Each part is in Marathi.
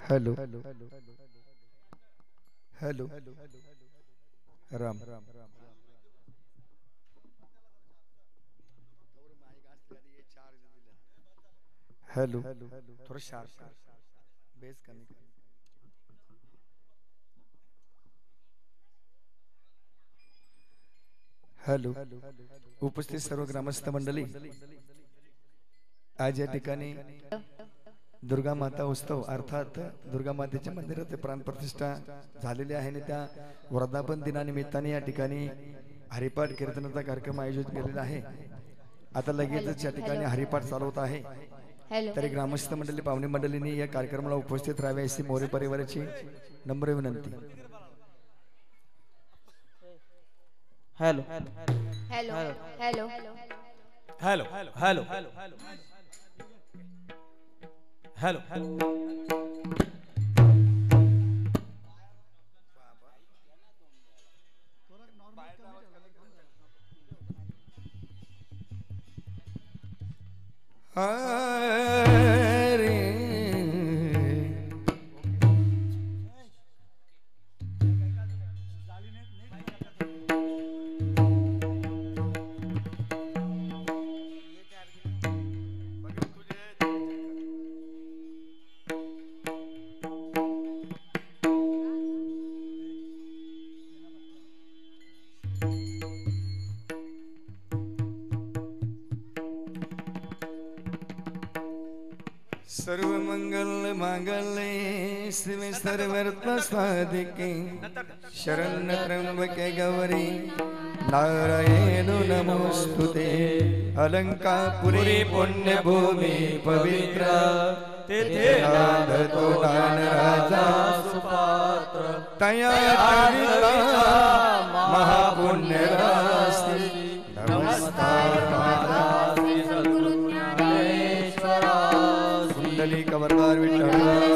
हेलो हेलो राम हेलो थोड़ा शार्प कर बेस करने का हेलो उपस्थित सर्व ग्रामस्थ मंडळी आज या ठिकाणी दुर्गा माता उत्सव अर्थात दुर्गा मातेच्या मंदिरात प्राणप्रतिष्ठा झालेली आहे आणि त्या वर्धापन दिनानिमित्ताने या ठिकाणी हरिपाठ कीर्तनाचा कार्यक्रम आयोजित केलेला आहे। आता लगेचच या ठिकाणी हरिपाठ चालवत आहे तरी ग्रामस्थ मंडळी पाहुणे मंडळींनी या कार्यक्रमाला उपस्थित राहावे अशी मोरे परिवाराची नम्र विनंती. Hello hello hello hello hello hello hello सर्व मंगल मांगल्ये शिवे सर्वार्थ साधिके शरण्य त्र्यंबके गौरी नारायण नमोस्तुते. अलंकापुरी पुण्यभूमी पवित्र तेथे नांदतो राजा सुपात्र तया महापुण्य रास्ती. नमस्कार कवरदार विठ्ठल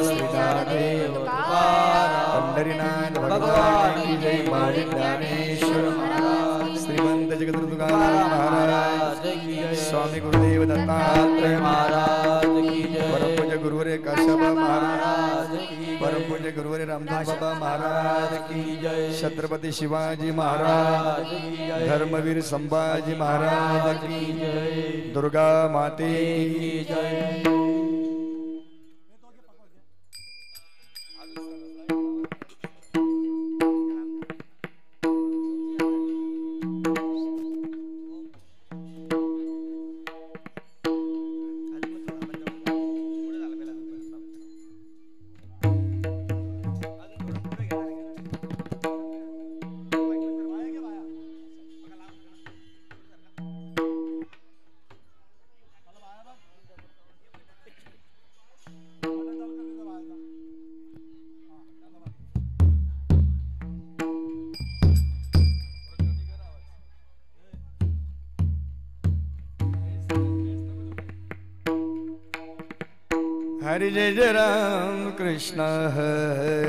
श्रीनाथदेव पंढरीनाथ भगवान की जय. माळी ज्ञानेश्वर महाराज श्रीमंत जगद्गुरु तुकाराम महाराज की जय. स्वामी गुरुदेव दत्तात्रेय महाराज की जय. परम पूज्य गुरुवर्य काश्यप महाराज की जय. परम पूज्य गुरुवर्य रामदास बाबा महाराज की जय. छत्रपती शिवाजी महाराज की जय. धर्मवीर संभाजी महाराज की जय. दुर्गा माते की जय. हरि जय जय राम कृष्ण हरे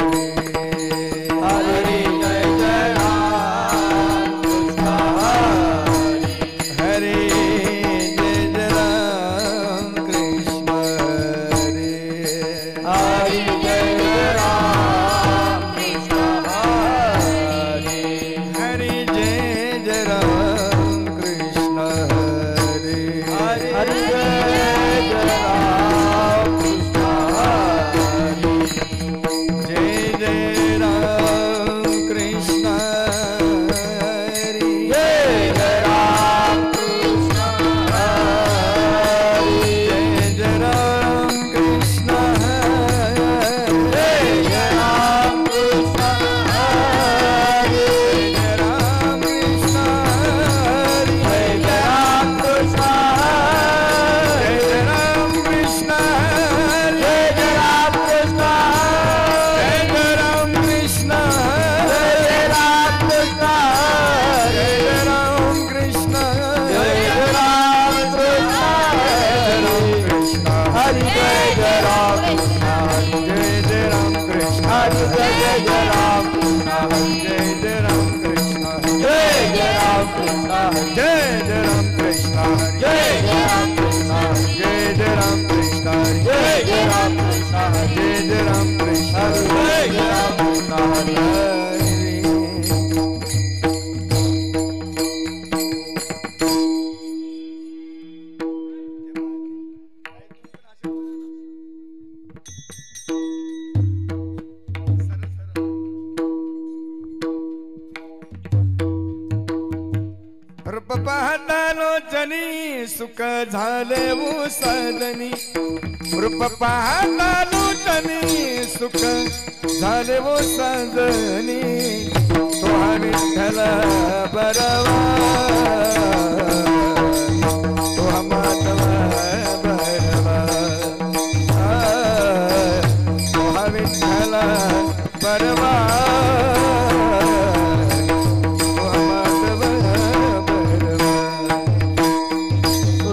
हरि जय जय राम कृष्ण हरे हरि जय जय राम कृष्ण हरे हरि जय जय राम कृष्ण हरे हरि जय जय राम कृष्ण हरे हरि जय जय राम सुख झाले वो साधनी रूप पाहता लोटनी सुख झाले वो साधनी तो विठ्ठल बरवा तो मातवा बरवा बरवा माधव बरवा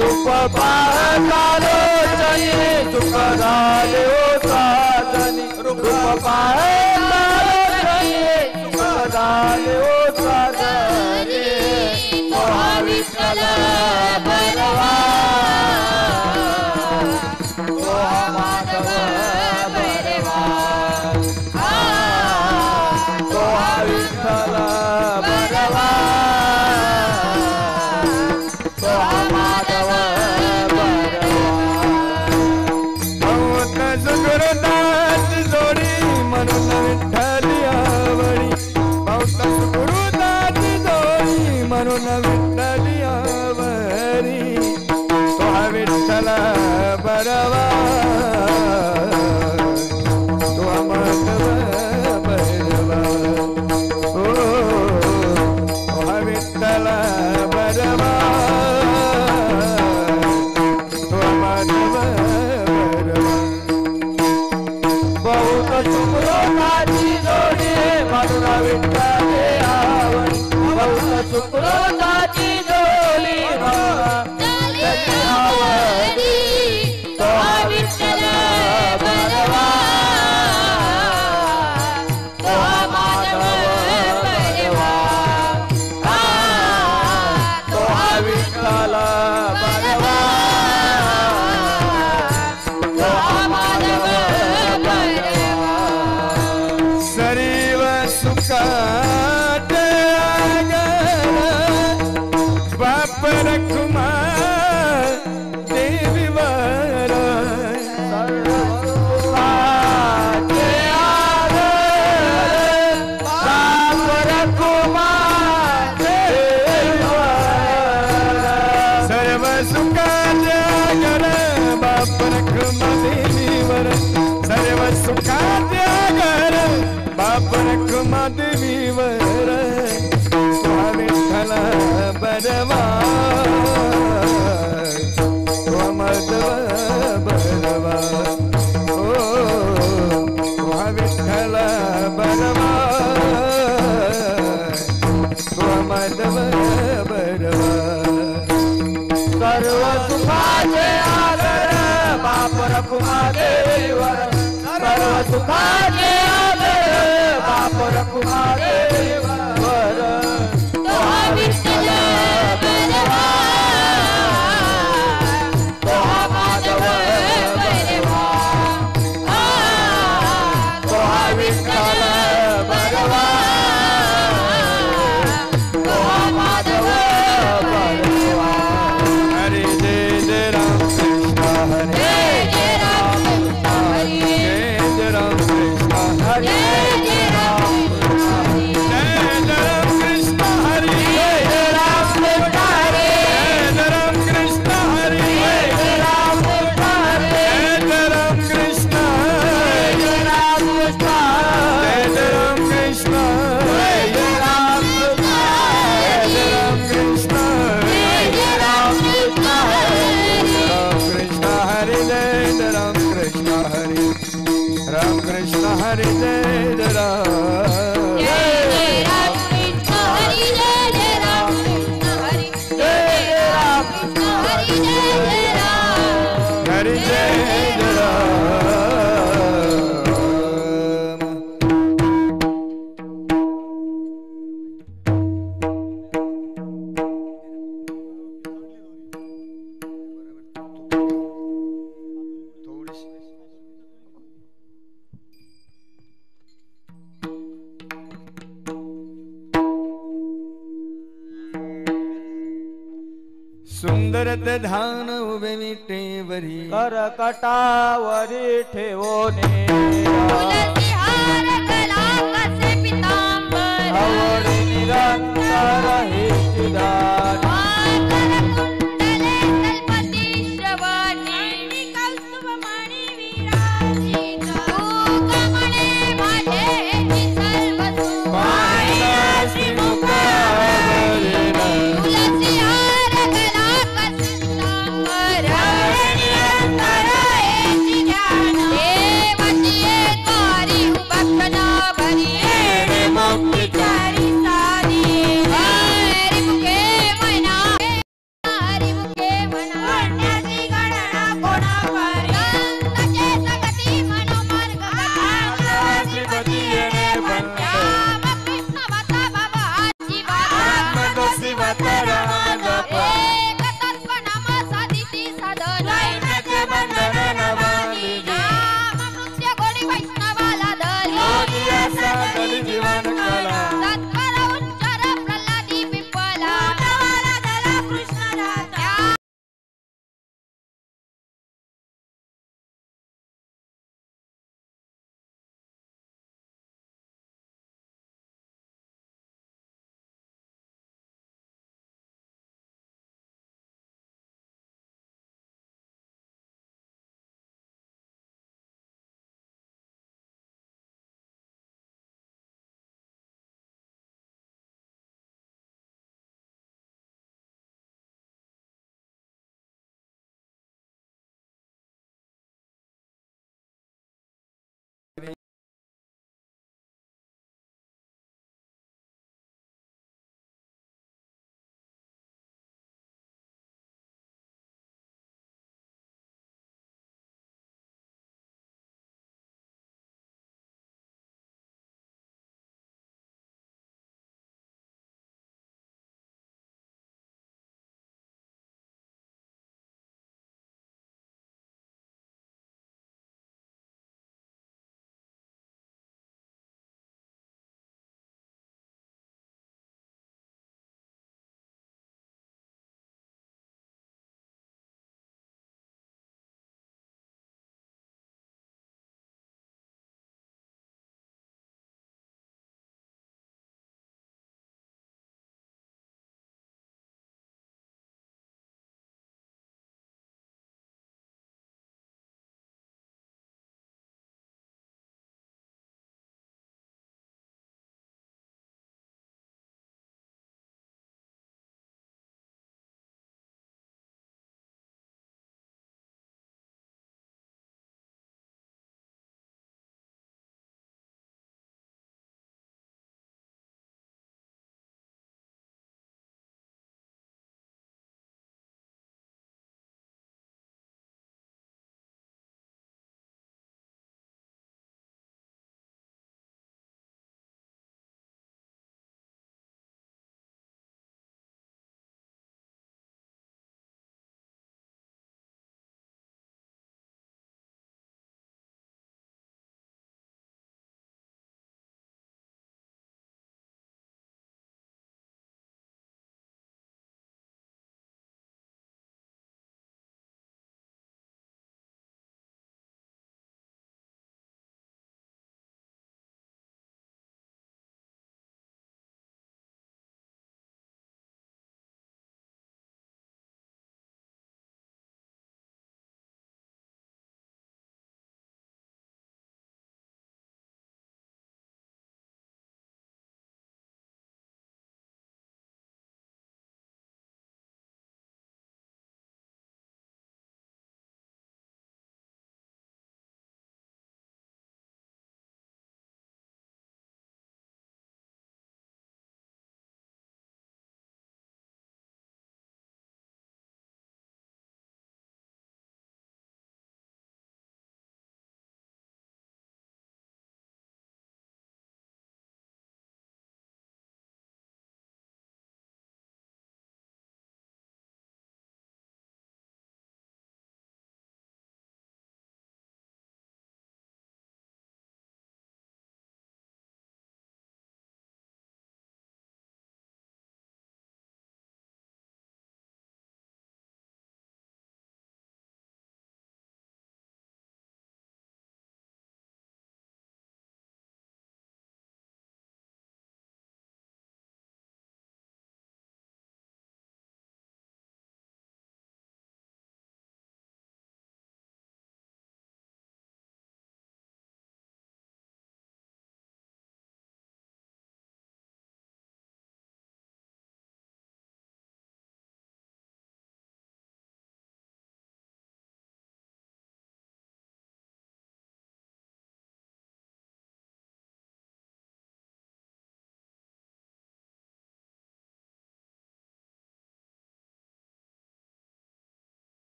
रूप पाहतालो चली सुख झाले ओ साधनी रूप पाहतालो चली सुख झाले ओ साधनी विठ्ठल बरवा माधव बरवा विठ्ठल बरवा माधव बहुत सुखदास जोडी म्हणून विठ्ठली आवडी बहुत सुखदास जोडी म्हणून विठ्ठली आवडी तो विठ्ठल बरवा तो माधव बरवा ओ तो विठ्ठल बरवा तो माधव बरवा बहुत सुखदाची जोडी म्हणून विठ्ठली आवडी बहुत सुखदाची जोडी म्हणून आवडी तो विठ्ठल बरवा तो माधव बरवा तो विठ्ठल बरवा तो माधव बरवा सरीव सुखात आगर बाप रखुमा देवी वर सर्व सुखात आगर बाप रखुमा देवीवर सर्व सुखात आगर बाप रखुमा देवीवर तो विठ्ठल बरवा तो माधव बरवा ओ तो विठ्ठल बरवा तो माधव बरवा सर्व सुखाचे आदर बाप रखुमा देवीवर सर्व सुखाचे आदर बाप रखुमा देवीवर तो विठ्ठल बरवा तो माधव बरवा तो विठ्ठल बरवा तो माधव बरवा हरे जय जय राम कृष्ण हरे जय राम कृष्ण हरि जय जय राम कृष्ण हरे जय राम कृष्ण हरे जय राम कृष्ण हरि जय राम कृष्ण हरे जय राम कृष्ण हरि जय राम कृष्ण जय राम कृष्ण जय राम कृष्ण जय राम कृष्ण जय राम कृष्ण राम कृष्ण हरि राम कृष्ण हरे जय राम जय राम कृष्ण हरि जय राम कृष्ण हरि जय राम कृष्ण हरि जय राम हरे जय राम सुंदर ते ध्यान उभे विटेवरी करकटावरी ठेवोने तुलसी हार गला कसे पितांबर आवडी निरंतर हे चिदान मातर कुंडले तलपती श्रवणी कौस्तुभ मणी विराजित तू कमळे माझे सर्व सुख श्री मुखावरीला तुलसी हार गला कसे पितांबर आवडी निरंतर हेची ध्यान देवाची एक वारी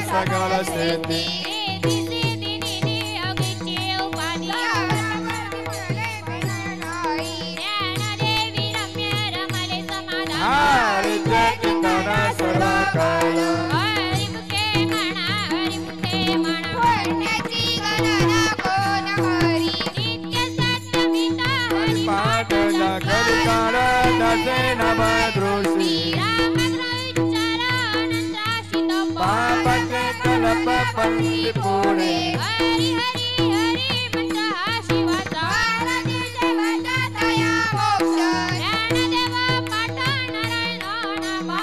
सगळ सेती पंडित पुणे हरी हरी हरी म्हणता शिवाचा देवाचा दया मोक्ष ज्ञानदेव पाठ नारायण उत्तम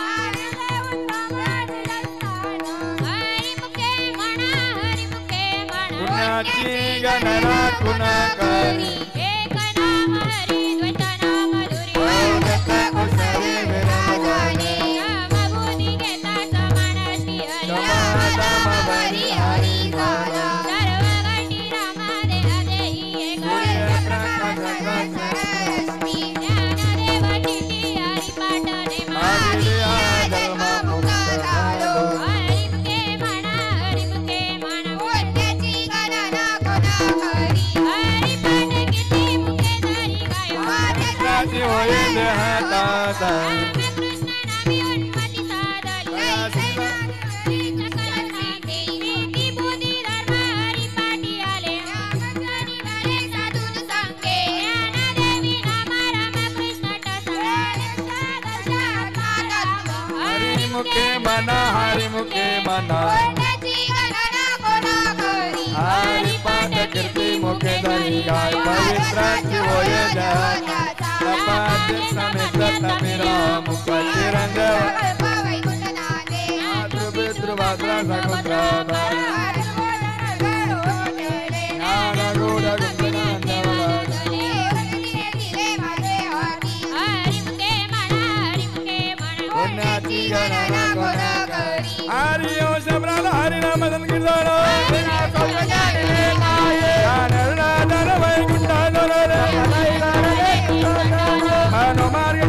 हरी मुखे म्हणा पुण्याची गणना पुन्हा करी एक नाम हरी द्वैत नाम हरि मुखे मना हरि पाठ कीर्ति मुखे धरी गाय पवित्राची होय जय तपात समेत तमिरा मुख तिरंग मातृपितृ भाद्रा समुद्र ज्ञान रूढ पुण्याची गणना कोणा करी हरि ओम शबराला हरि नाम संकीर्तन ज्ञानरुणाधर वैकुंठ हनुमान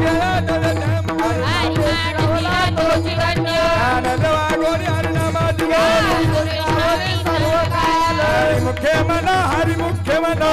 हरि मुखे मना हरि मुखे मना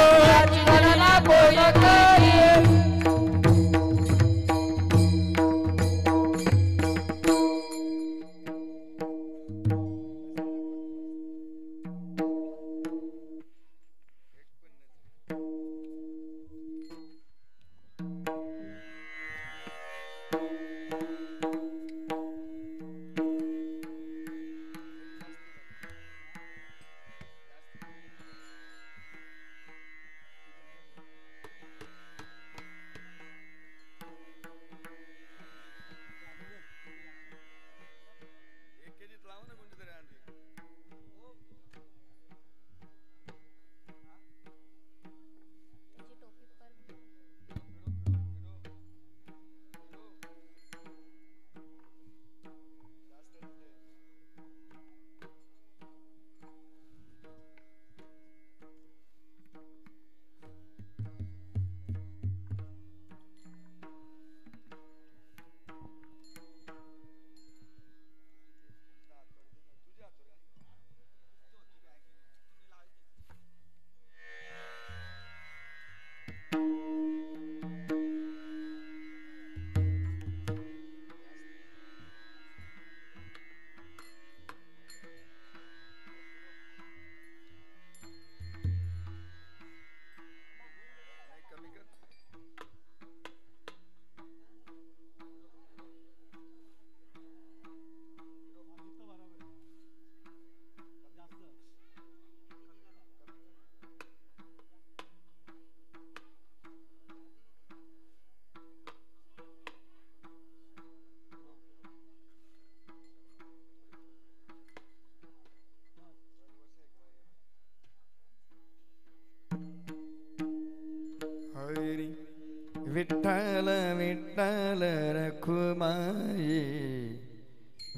विठ्ठल विठ्ठल रखुमाई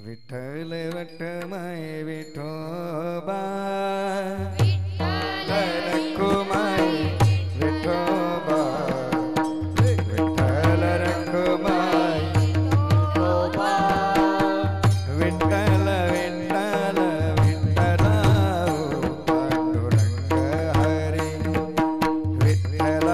विठ्ठल वटमाय विठोबा रखुमाई विठोबा विठ्ठल रखुमाई विठ्ठल विठ्ठल विठ्ठल पांडुरंग हरी विठ्ठल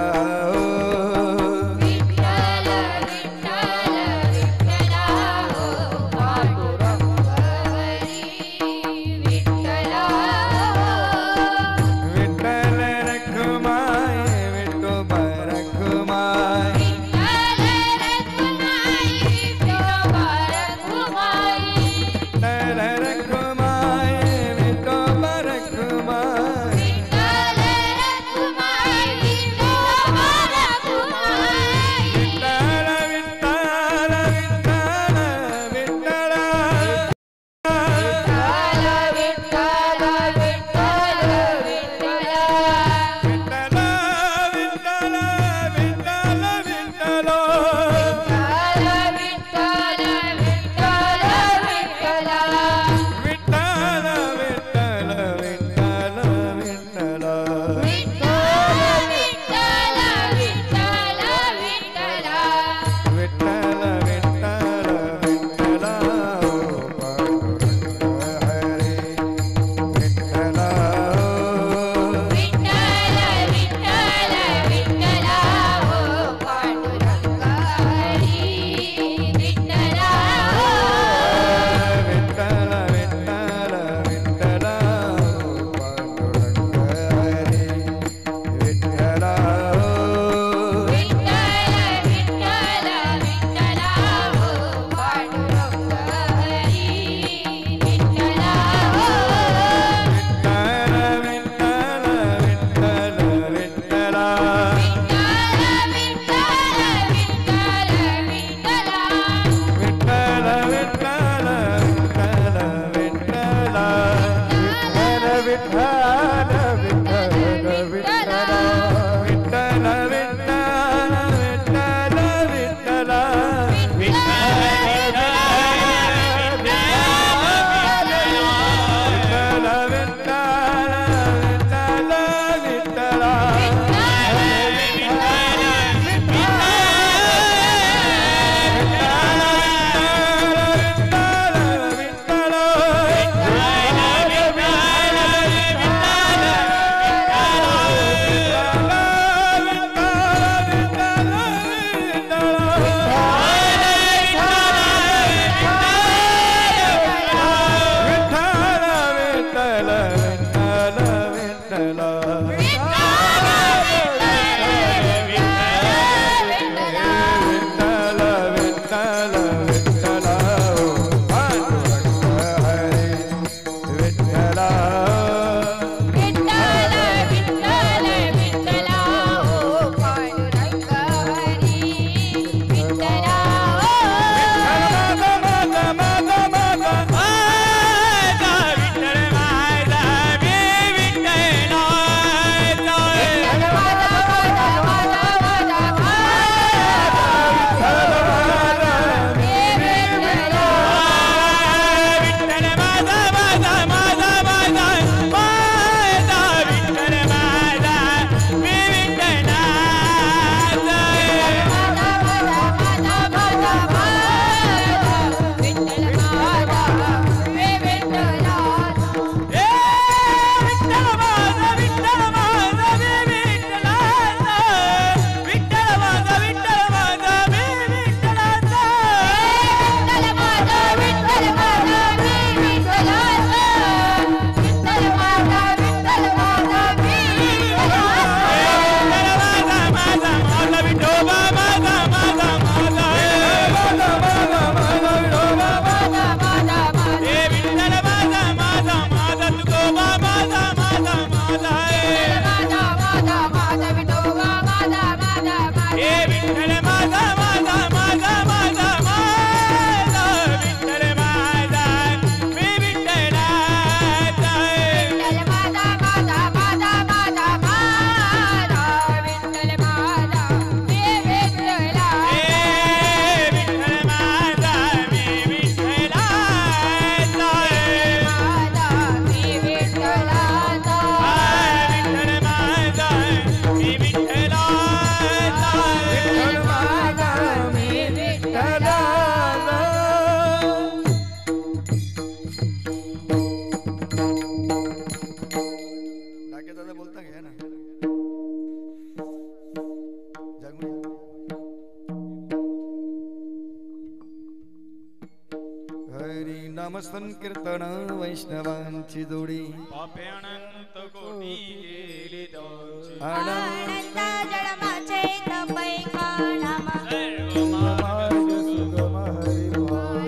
नामसंकीर्तन वैष्णवांची जोडी पापे अनंत कोटी गेली त्यांची. आनंद जन्माचे तपैका नाम सर्व सुगम हरिभाव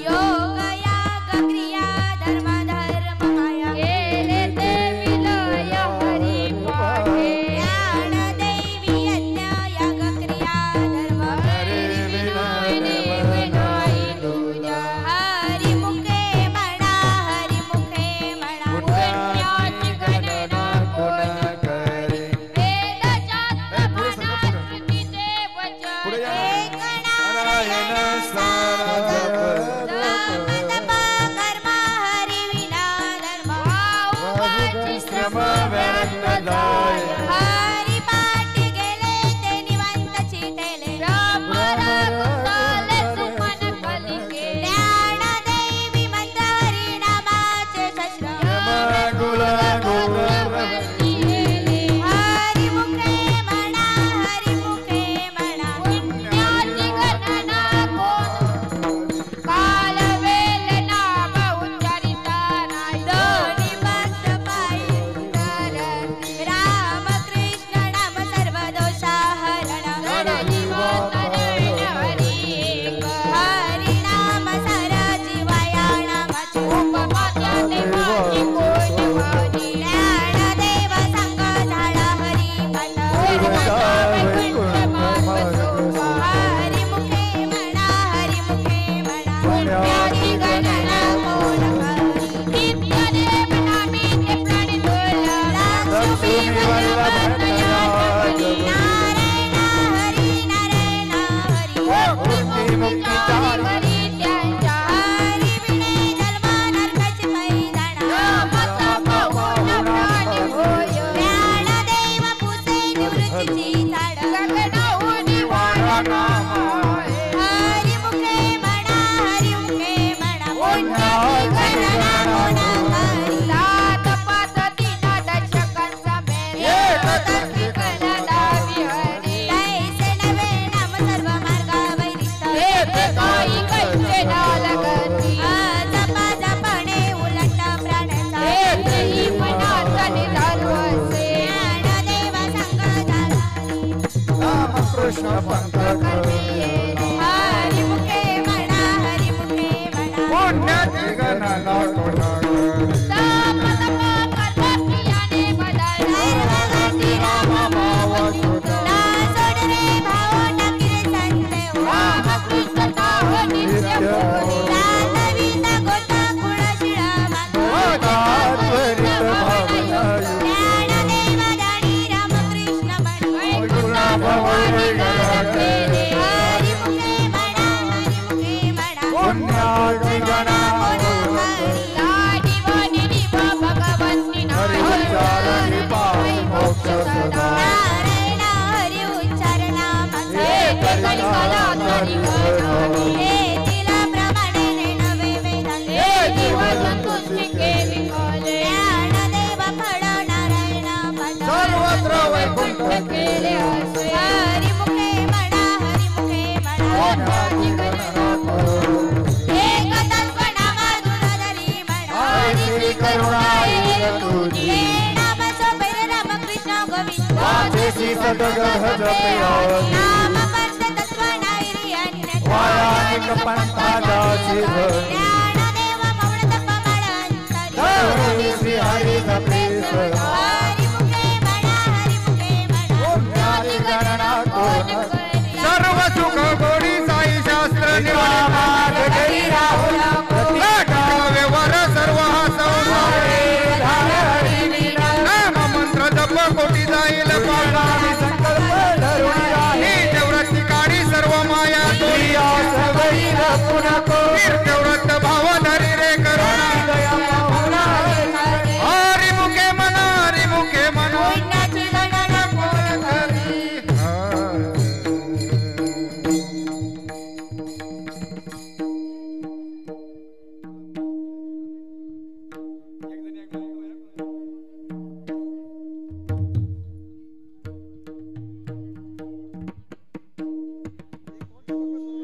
योग याग क्रिया धर्म धर्म माया केले ते विलय हरी पाहे ज्ञान देवी यज्ञ याग क्रिया धर्म हरी विनाय विनाय तुझ्या हरी मुखे म्हणा पुण्याची गणना कोण करे वेदाच्या स्मृतीचे वचन पुढे या. एक नारायण सारा जप जप तप कर्म हरी विना धर्म बहु श्रम व्यर्थ जाय हरी पाठी गेले ते निवांत चितेले ब्रह्मर कुंडले सुमन कलिके ज्ञान देवी मंत्र हरी नामाचे शस्त्र गुल गुल हरी मुखे म्हणा पुण्याची गणना कोण काल वेल नाम उच्चारिता नाही दोन्ही पक्ष पायी राम कृष्ण नाम सर्व दोषा हरण हरी नाम सर जीवाया नामाची उपमा त्याने माझी कोणी ज्ञान देव संग झाला हरी मन हरी मुखे म्हणा पुण्याची गणना कोण करी नित्य देव नामी ते प्राणी तुला लक्ष्मी वल्लभ नारायण हरी मुक्ती हरी त्यांच्या हरी विणे जन्म नरकाची मैदान प्राणी होय ज्ञान देव पुसे निवृत्तीची झाड गगनाहून वारा नाम हरी मुखे म्हणा पुण्याची गणना कोण करी सात पाच तीन दशकांचा मेल तत्त्वी कलदावी हरी तैसे नवे नाम सर्व मार्गावैरिष्ट काही कैसे नालगती जपा जपणे उलट प्राणाचा ही मनाचा निधान वसे ज्ञानदेव संग झाला कृष्ण पंथ हरी मुखे म्हणा पुण्याची गणना कोण तप तप कर्मक्रियाने बदलला राम भाव ना सोड रे भाव टाकी रे संदेह राम कृष्ण नाव नित्य बोली राधवीचा गोटा कुळ शिळा त्वरित भावना ज्ञानदेव जाणी रामकृष्ण हरी मुखे म्हणा पुण्याची गणना लाडी वाणी निभा भगवंती हरी उच्चार हरी पाव मोक्ष सदा नारायण हरी उच्चार नामाचा कलिकाला तरी हे तिला प्रमाणे नवे वेदांत हे जीवन तुझी केली कले ज्ञानदेव फळ नारायण सर्वत्र वैकुंठ केले असे हरी मुखे म्हणा पुण्याची गणना एक तत्वनामाधून धरी म्हणा श्री करुणाई तुझी हे नाम सोबेर रामकृष्ण गोविंद वाचेसी सदगत जपयासी नाम पंच तत्व नायरी वायानिक पंथाची धरी ज्ञानदेव मौन तप मळंतरी धरुणी श्री हरी जपेस हरी मुखे म्हणा पुण्याची गणना कोण सर्व सुख गोडी साई शास्त्र निवामात गरी राहुला व्यवहार सर्व हा संसार नाम मंत्र जप कोटी जाईल पावनामी संकल्प धरुणी आहे तीर्थव्रती काढी सर्व माया दोरी तीर्थव्रत भाव धरी रे करुणा हरी मुखे म्हणा पुण्याची गणना कोण करी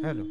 हॅलो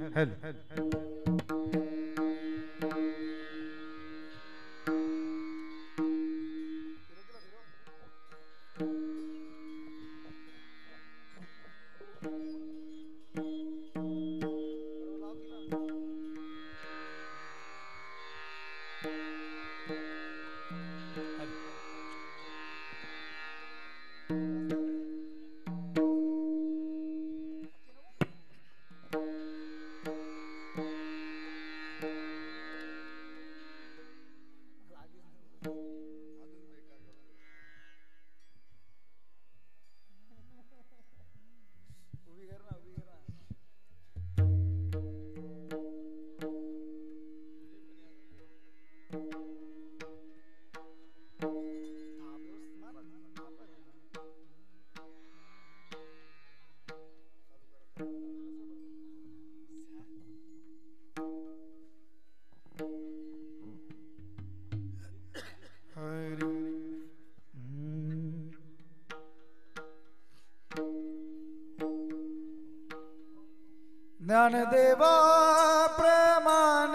ज्ञानदेवा प्रमाण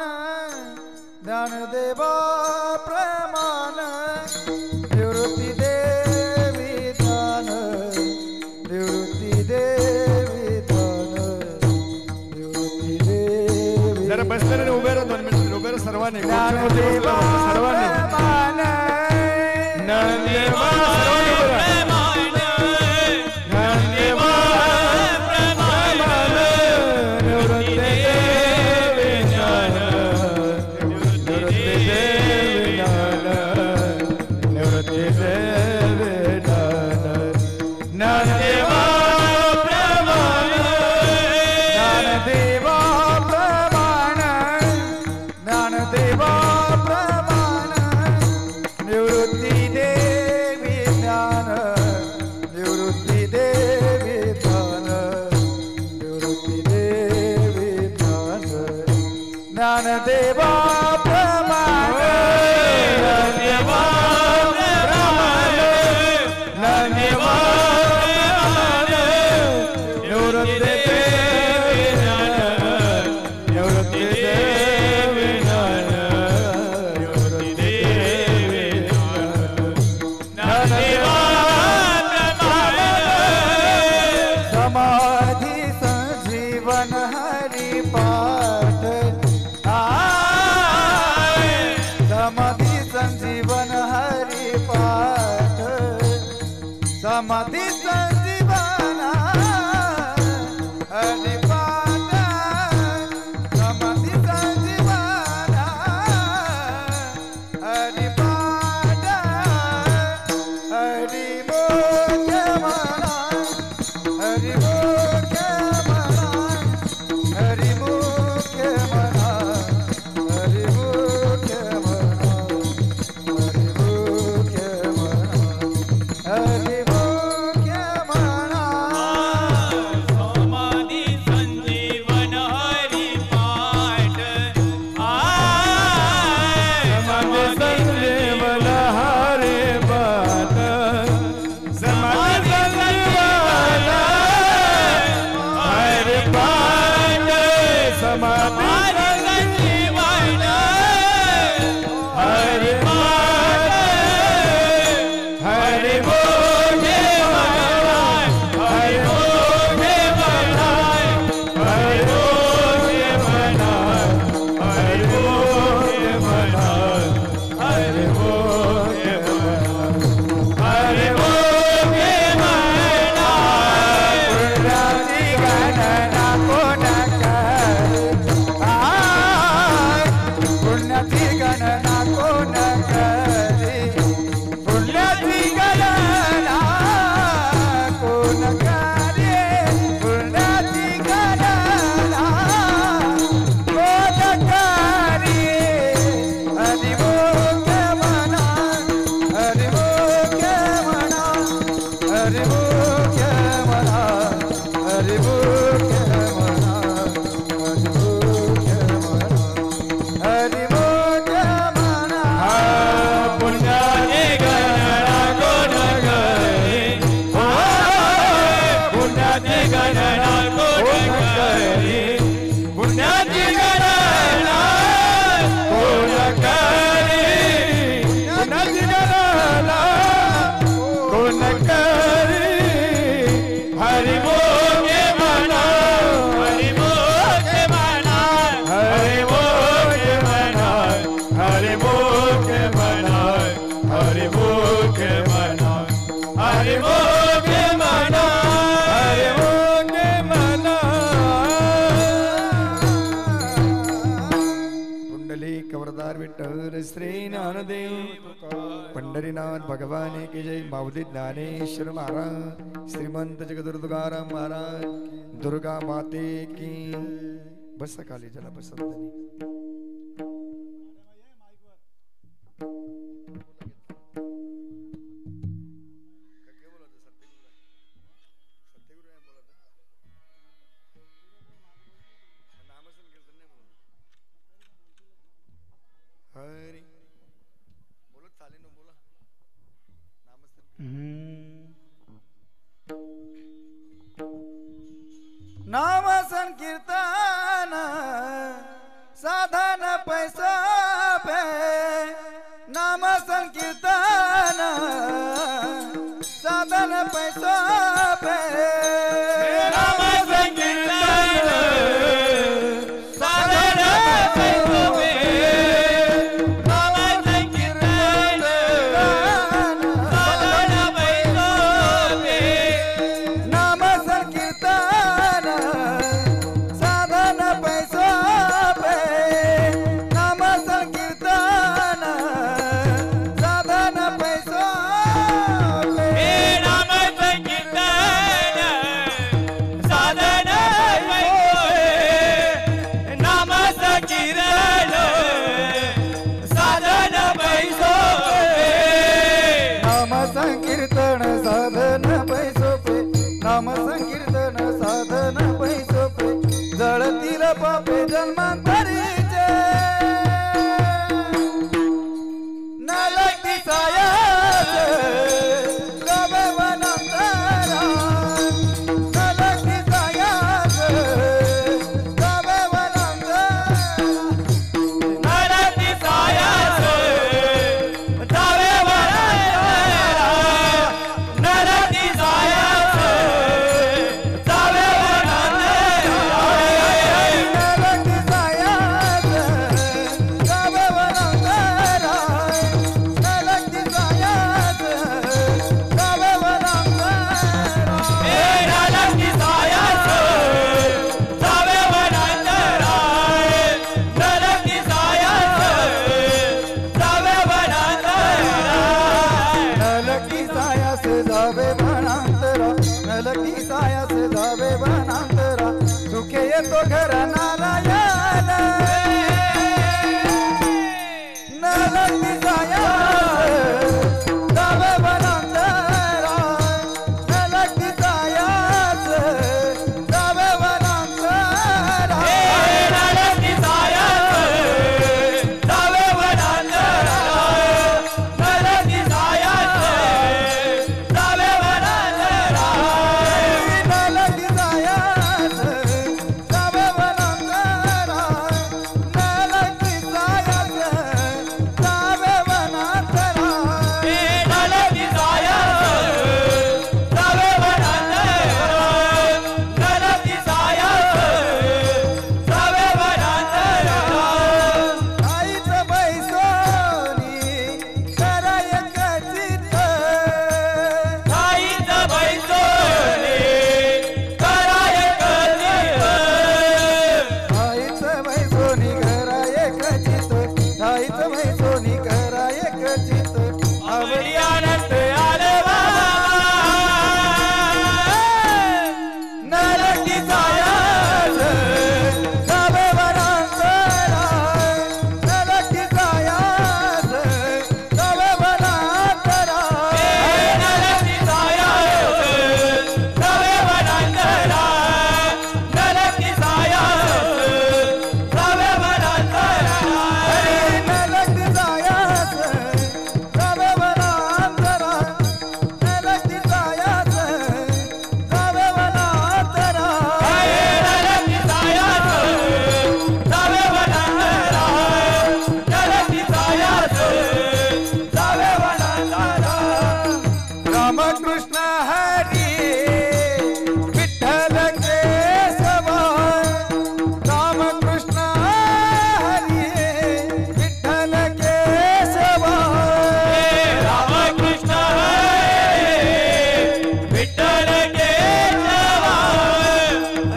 ज्ञानदेवा प्रमाण निवृत्ती देवी दान निवृत्ती देवी दान निवृत्ती देवी जरा बसले उभे राहा 2 मिनिट उभे राहा सर्वांनी ज्ञानदेवा सर्वांनी प्रमाण ज्ञानदेवा प्रमाण ज्ञानदेवा प्रमाण निवृत्ती देवी ज्ञान निवृत्ती देवी ज्ञान निवृत्ती देवी ज्ञान ज्ञानदेवा प्रमाण ज्ञानदेवा प्रमाण ज्ञानदेवा प्रमाण निवृत्ती देवी ज्ञान निवृत्ती देवी ज्ञान निवृत्ती देवी ज्ञान ज्ञानदेवा प्रमाण ज्ञानदेवा प्रमाण ज्ञानदेवा प्रमाण निवृत्ती देवी ज्ञान निवृत्ती देवी ज्ञान निवृत्ती देवी ज्ञानदेवा प्रमाण समाधि संजीवन हरि पाठ समाधि संजीवन हरि पाठ समाधि संजीवन हरि पाठ समाधि संजीवन हरि पाठ हरि मोक्ष मना हरि मोक्ष मना हरि मोक्ष मना हरि मोक्ष मना हरि मोक्ष मना हरि मोक्ष मना समाधि संजीवन हरि पाठ समाधि संजीवन हरि पाठ समाधि संजीवन हरि पाठ समाधि संजीवन हरि पाठ हरि मोक्ष मना हरि मोक्ष मना हरि मोक्ष मना हरि मोक्ष मना हरि मोक्ष मना हरि मोक्ष मना पुण्याची गणना कोण करे पुण्याची गणना कोण करे पुण्याची गणना कोण करे पुण्याची गणना कोण करे हरि मोक्ष मना हरि मोक्ष मना हरि मोक्ष मना हरि मोक्ष मना हरि मोक्ष मना हरि मोक्ष मना पुण्याची गणना कोण करे पुण्याची गणना कोण करे पुण्याची गणना कोण करे पुण्याची गणना कोण करे हरि मोक्ष मना हरि मोक्ष मना हरि मोक्ष मना हरि मोक्ष मना हरि मोक्ष मना हरि मोक्ष मना हरि मोक्ष मना पुंडलिक वरदार विठ्ठल श्री ज्ञानदेव पंढरीनाथ भगवान की जय माऊली ज्ञानेश्वर महाराज श्रीमंत जगद्गुरु तुकाराम महाराज दुर्गा माते की बस खाली जला बसत हरी बोलत चालेल ना बोला नाम संकीर्तन साधन पैसा पे नाम संकीर्तन साधन पैसा पे नाम संकीर्तन साधन पैसा पे नाम संकीर्तन साधन पैसा पे नाम संकीर्तन साधन पैसा पे नाम संकीर्तन साधन पैसा पे नाम संकीर्तन साधन पैसा नाम संकीर्तन साधन पैसा नाम संकीर्तन साधन पैसो पे नाम संकीर्तन साधन पैसो पे जळतील पापे जन्मांतरीचे न लागती सायाच गावे वनांतरा न लागती सायाच गावे वनांतरा नरती सायास जावे वनांतरा नरती सायास जावे वनांतरा नरकी सायाच गावे वनांतरा नरकी सायाच गावे वनांतरा नरती सायास जावे वनांतरा नरती सायास जावे वनांतरा नलकी सायास जावे वनांतरा नलकी सायास जावे वनांतरा सुखे येतो घर नारायण नलकी सायास जावे वनांतरा नलकी सायास जावे वनांतरा नरती सायास जावे वनांतरा नरती सायास जावे वनांतरा नलकी सायास जावे वनांतरा नलकी सायास जावे वनांतरा नरती सायास जावे वनांतरा नरती सायास जावे वनांतरा आईच बैसोनी कराय कचित आईच बैसोनी कराय कचित आईच बैसोनी कराय कचित आईच बैसोनी कराय कचित आवडी अनंत आलवा नरकी सायास जावे वनांतरा नरकी सायास जावे वनांतरा नरती सायास जावे वनांतरा नरती सायास जावे वनांतरा नलकी सायास जावे वनांतरा नलकी सायास जावे वनांतरा नरती सायास जावे वनांतरा नरती सायास जावे वनांतरा रामकृष्ण हरी विठ्ठल केशव रामकृष्ण हरी विठ्ठल केशव रामकृष्ण हरे विठ्ठल केशव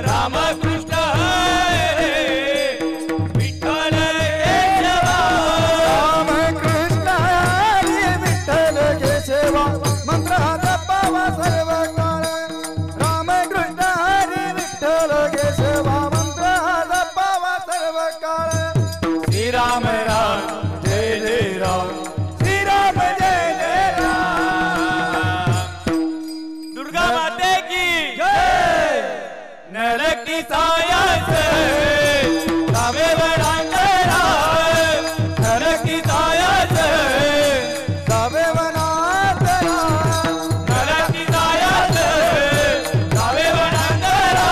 रामकृष्ण हरे विठ्ठल केशव रामकृष्ण हरी विठ्ठल केशव मंत्र जपावा सर्व काळ रामकृष्ण हरी विठ्ठल केशव मंत्र जपावा सर्व काळ श्रीराम राम जय जय राम श्रीराम जय जय राम दुर्गा माते की जय नरकी सायास जावे वनांतरा नरकी सायास जावे वनांतरा नरकी सायास जावे वनांतरा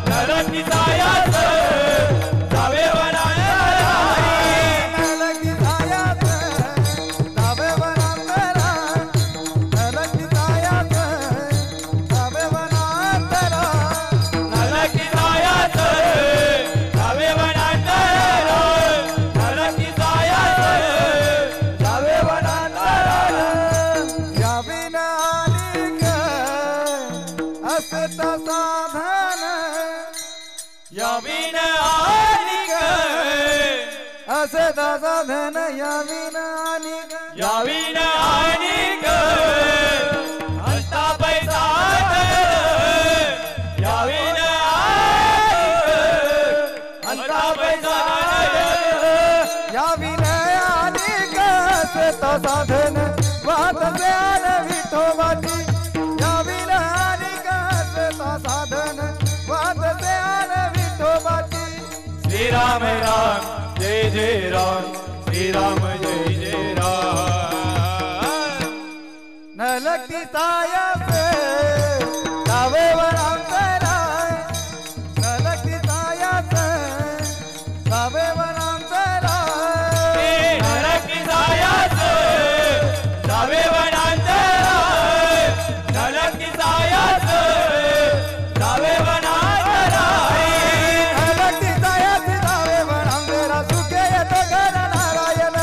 नरकी सायास जावे वनांतरा सदा साधन याविन अनिक याविन अनिक हस्ता पैसा याविन अनिक हस्ता पैसा याविन अनिक सदा साधन वाद ज्ञान विठोबाची याविन अनिक सदा साधन वाद ज्ञान विठोबाची श्री राम राम जय जय राम श्री राम जय जय राम न लगती साया से जावे वनांतरा न लगती साया से जावे वनांतरा नरक की साया से जावे वनांतरा नरक की साया से जावे वनांतरा लगती साया से जावे वनांतरा सुखे तो घर नारायण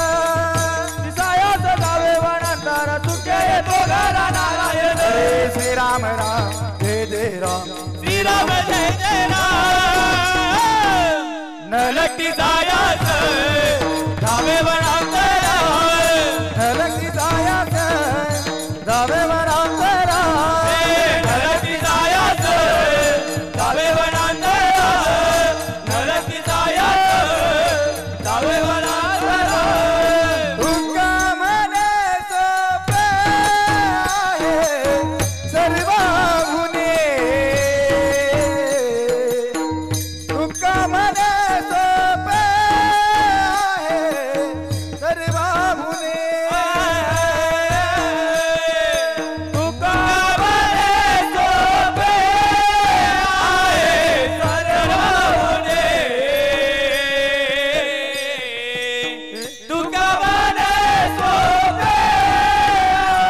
साया से जावे वनांतरा सुखे तो घर नारायण श्री राम राम जय जय राम श्री राम जय जय राम न लगती साया से जावे वनांतरा न लगती साया से जावे वनांतरा नरक की साया से जावे वनांतरा नरक की साया से जावे वनांतरा तुका मने सोपे आहे सर्वाहुने तुका मने सोपे आहे सर्वाहुने तुका बरे सोपे आहे सर्वाहुने तुका बरे सोपे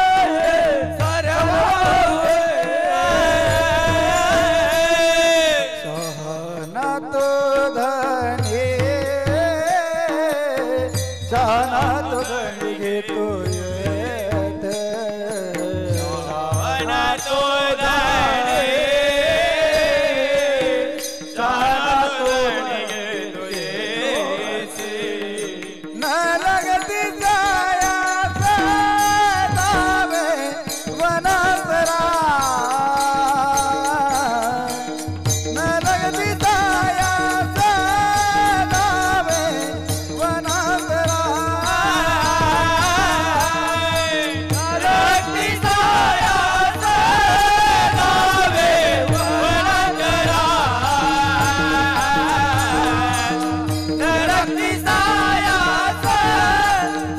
आहे सर्वाहुने सहना तो धने सहना तो धनी घेतो येत वना तो धने चाला तो निगे तुझे न लगती जाया सदावे वनांतरा न लगती जाया सदावे वनांतरा नरक की साया से जावे वनांतरा नरक की साया से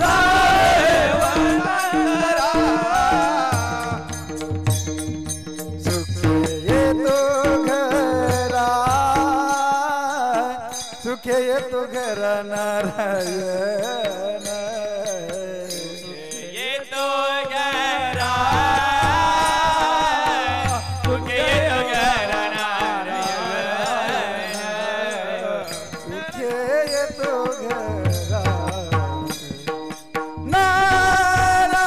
जावे वनांतरा सुखे येतो घरा नारायण ये तो गहरा तुके तो गहरा नारायण सुखे येतो घरा नारायण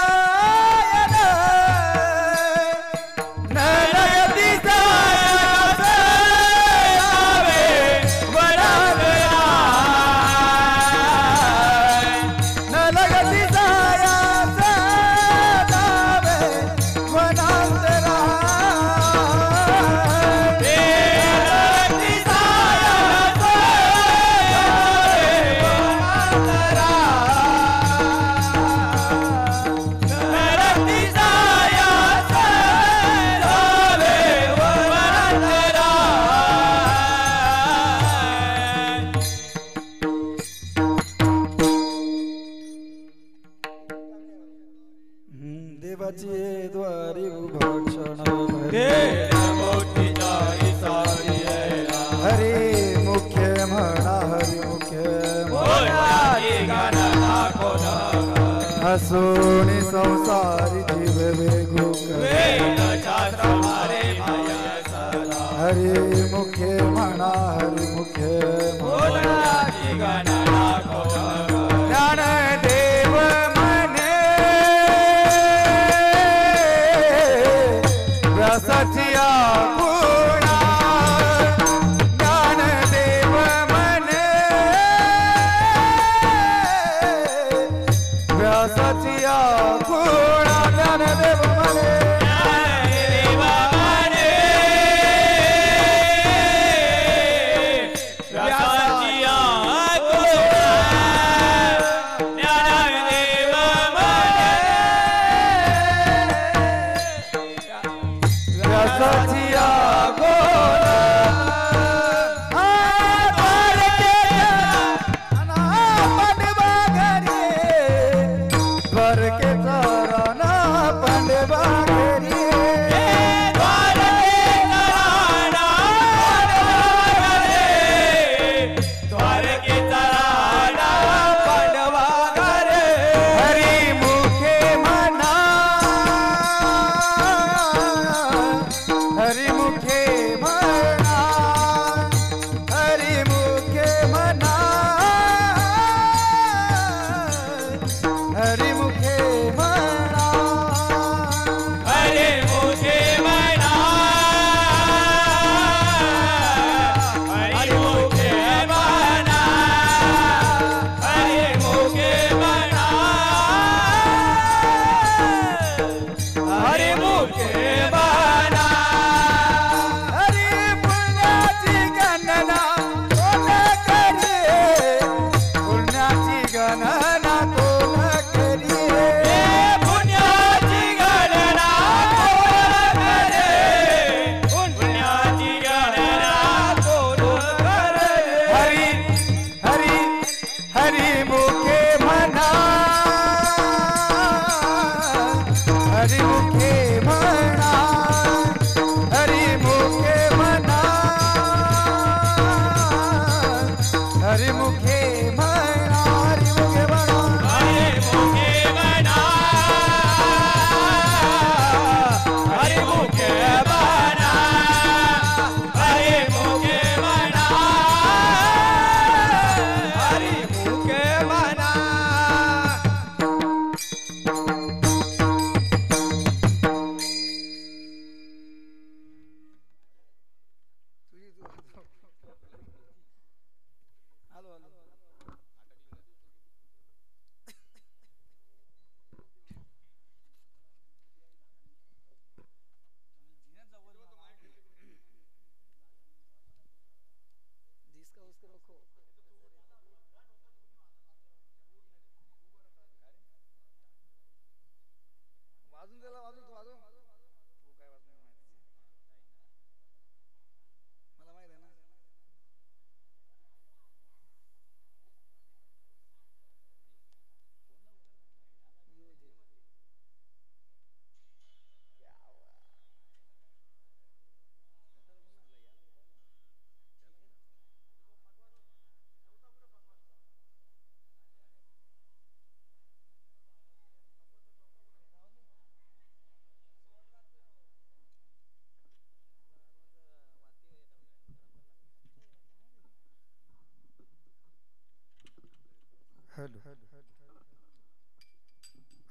न लगती साया से जावे वनांतरा न लगती साया से जावे वनांतरा नरक की साया से जावे वनांतरा नरक की साया से जावे वनांतरा देवाची द्वारी उभा क्षण मोठी जाई सारी हरी मुख्य म्हणा हरी मुख्य मोठी गाना लाखो हसूनी संसारी जीव वेगो वेद शास्त्र मारे माया सदा हरी मुख्य म्हणा हरी मुख्य मोठी गाना लाखो ज्ञान देव मने व्यासाचिया गुणा ज्ञान देव मने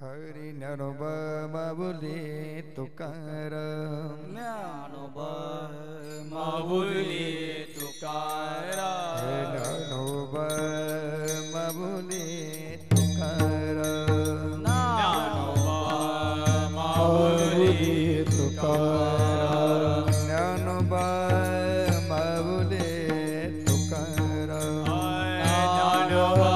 हरी ज्ञानोबा माऊली तुकाराम ज्ञानोबा माऊली तुकाराम ज्ञानोबा माऊली तुकाराम ज्ञानोबा माऊली तुकाराम ज्ञानोबा माऊली तुकाराम ज्ञानोबा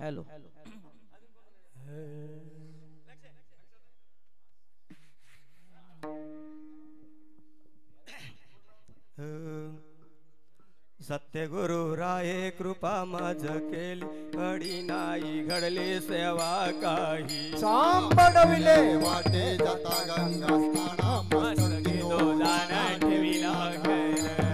हॅलो सत्यगुरु राये कृपा माझ केली अडी नाही घडली सेवा काही सांबडविले वाटे जाता गंगा स्नाना मस्तकी दोलाना ठेविला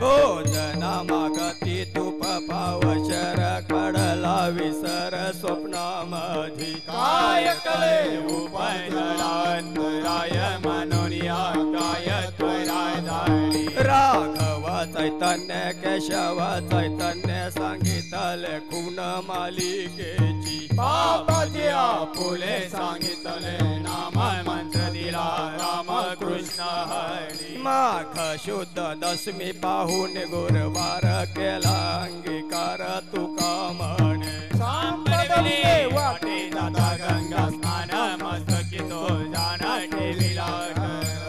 भोजना मागती तूप पावशर कडला विसर स्वप्नामधी काय कळे उपाय राय मनोनिया काय त्वराय झाली राघव चैतन्य केशव चैतन्य सांगितले खून मालिकेची बाबाजी फुले सांगितले नाम मंत्र दिला राम कृष्ण हरी माघ शुद्ध दशमी पाहून गुरुवार केला अंगीकार तुका म्हणे सांबडविले वाटे जाता गंगा स्नान मस्तकी तो जाना ठेविला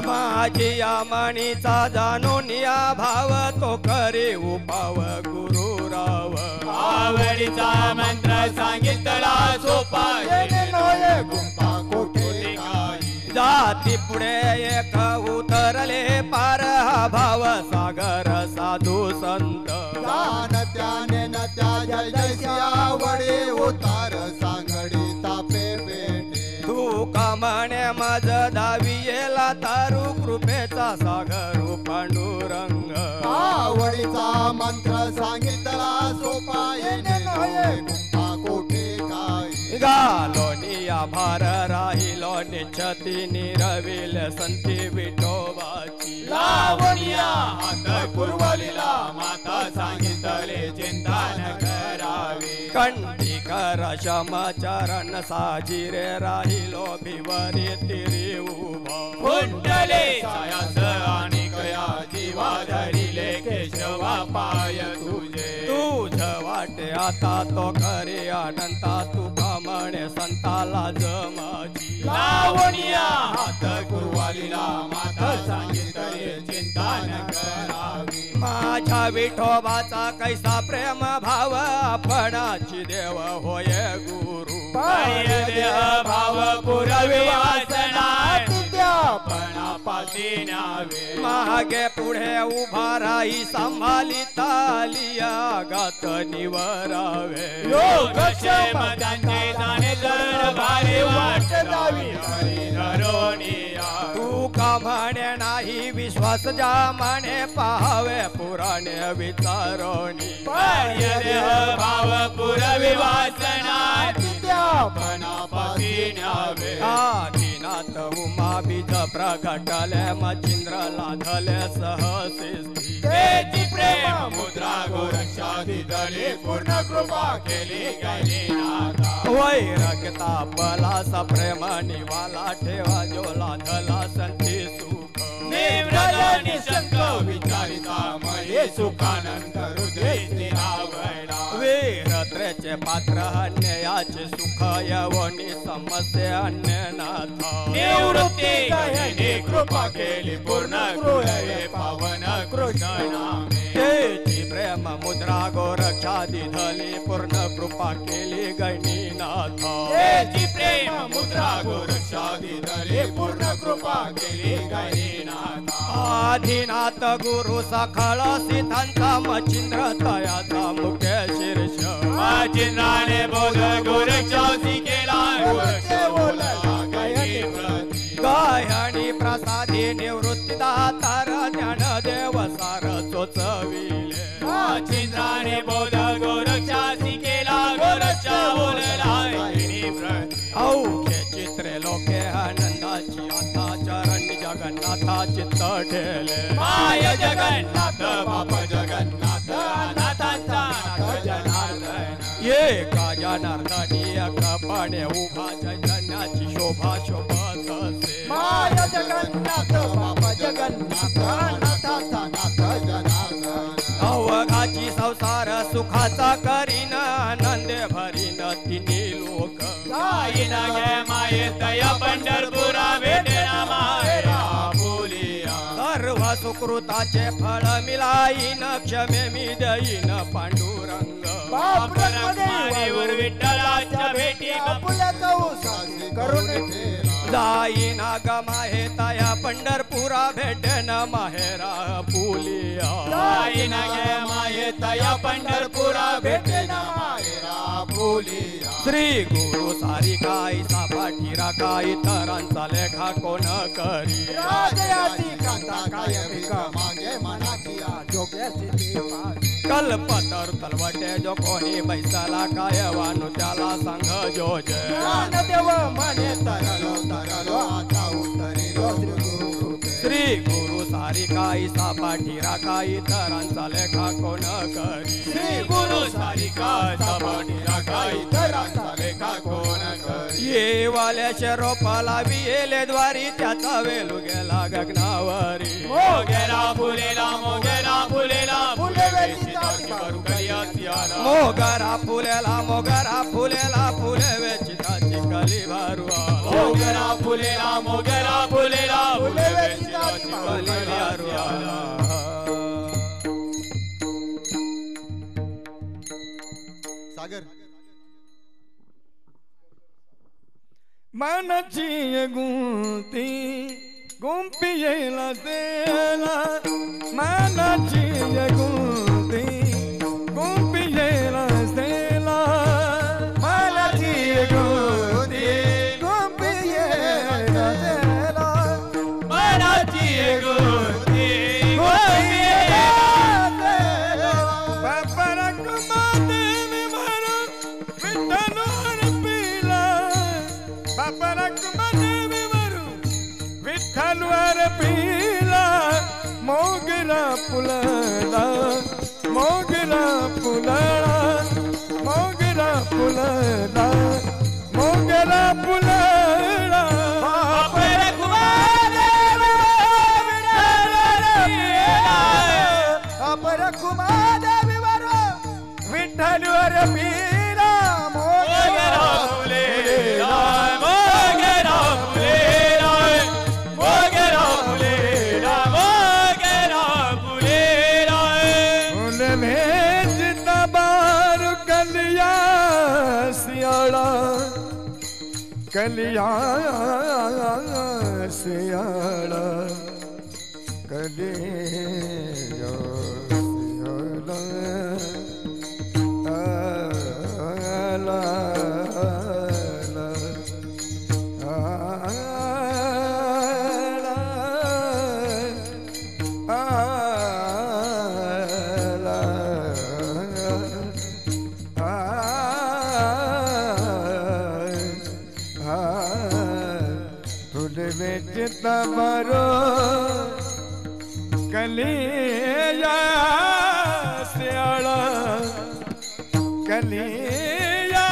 माझी या मणीचा जाणून या भाव तो करे उपाव गुरुराव आवडीचा मंत्र सांगितला सोपा नोये गुंपा कोठे जाती पुढे एक उतरले पार हा भाव सागर साधू संत दान त्याने न त्या जय जय आवडे उतार सांगडी तापे म्हणे माझ दावी येला तारू कृपेचा सागर पांडुरंग आवडीचा मंत्र सांगितला सोपा येणे नये गुंफा कोठे काय गालोनिया भार राहिलो निच्छती निरविल संती विठोबाची लावणिया हात पुरवलीला माता सांगितले चिंता न करावी कंठी कर क्षमाचरण साजिरे राहिलो भिवरी तिरी उभा कुंडले सायास आणि कया जीवा धरिले केशवा पाय तुझे तुझ वाटे आता तो करे अनंता तुका म्हणे संताला जमाची लावणिया हात कुरवालीला माता सांगितले चिंता न करावी माझ्या विठोबाचा कैसा प्रेम भाव आपणाची देव होय गुरु देह भाव पुरवी वासना पणापासी न्यावे मागे पुढे उभा राही सांभाळी तालिया गात निवरावे योग क्षेम त्यांचे जाणे जर भारी वाट जावी हरी धरोनिया तू का म्हणे नाही विश्वास ज्या म्हणे पाहावे पुराणे विचारोनी देह भाव पुरवी वासना पणापासी न्यावे आदिनाथ उमा बीज प्रगटले मचिंद्रला धले सहसिस्ती तेची प्रेम मुद्रा गोरक्षा दिदली पूर्ण कृपा केली गणिनाथा वैरगता पलास प्रेम निवाला ठेवा जोला धला संती सुख निव्रत निशंक विचारिता मये सुखानंद हृदय स्थिरावला वीरत्रेचे पात्र अन्यायाचे सुख यवनी समस्ये अन्यनाथ निवृत्ती गहिनी कृपा केली पूर्ण हृदय पावन कृष्ण नामे तेची प्रेम मुद्रा गोरक्षा दिधली पूर्ण कृपा केली गणिनाथ तेची प्रेम मुद्रा गोरक्षा दिदली पूर्ण कृपा केली गणिनाथा आदिनाथ गुरु सखळ सिद्धांचा मचिंद्र तयाचा मुख्य शीर्ष चिन्हाने बोध गोरक्षा केला गोरक्षा बोलला गहिनी प्रती गायणी प्रसादी निवृत्ती दातार ज्ञानदेव सार चोचविले चिंद्राने बोध गोरक्षा केला गोरक्षा बोलला गहिनी प्रती औखे चित्रे लोके आनंदाची आता चरण जगन्नाथा चित्त ठेले माय जगन्नाथ बाप जगन्नाथ अनाथांचा नाथ जनार्दन ये का जनार्दनी कपाने उभा चैतन्याची शोभा शोभत असे माय जगन्नाथ बाबा जगन्नाथ नाथाचा नाथ जनार्दन अवघाची संसार सुखाचा करीन आनंदे भरीन तिन्ही लोक जाईन गे माये तया पंढरपुरा भेटेना मायरा बोलिया सर्व सुकृताचे फळ मिलाईन क्षमे मी देईन पांडुरंग रखमानेवर विठ्ठलाच्या भेटी आपुल्याचा उसासी करून ठेला जाईना ग माहे तया पंढरपुरा भेटेन माहेरा पुलिया जाईन गे माये तया पंढरपुरा भेटेना मायरा बोलिया श्री गुरु सारिकाई सापाठी राखाई इतरांचा लेखा कोण करी राजयाची कांता काय भिका मागे मनाची जोग्याची देवा कल्पतर तलवटे जो कोणी बैसाला काय वानू त्याला सांग जोज ज्ञानदेव म्हणे तरलो तरलो आता उतरिलो श्री गुरु सारिकाई सापाठी राखाई इतरांचा लेखा कोण करी श्री गुरु सारिका सपाटी राखाई तरांचा लेखा कोण करी ये वाल्याचे रोपाला वियेले द्वारी त्याचा वेलू गेला गगनावरी मोगेरा फुलेला मोगेरा फुलेला फुले करू करिया सियाला मोगरा फुलेला फुले वेचिताची कली भरवा मोगेरा फुलेला मोगेरा फुलेला फुले वेचिताची कली भरवा सागर मनाची गुंती गुंपी येला सेला मनाची गुंती गुंपी येला सेला मनाची गुंती गुंपी येला विठार पिला मोगरा फुलला मोगरा फुलला मोगरा फुलला मोगरा फुलला बापर कुमादेव अपर कुमादेवीवर विठ्ठलवर पिला मोगरा फुलेला मोगरा फुलेला मोगरा फुलेला मोगरा फुलेला फूल भेजता बार कलिया सियाड़ा कलिया सियाड़ा कलिया सियाड़ा आला बेचता मारो कलिया सियाड़ा कलिया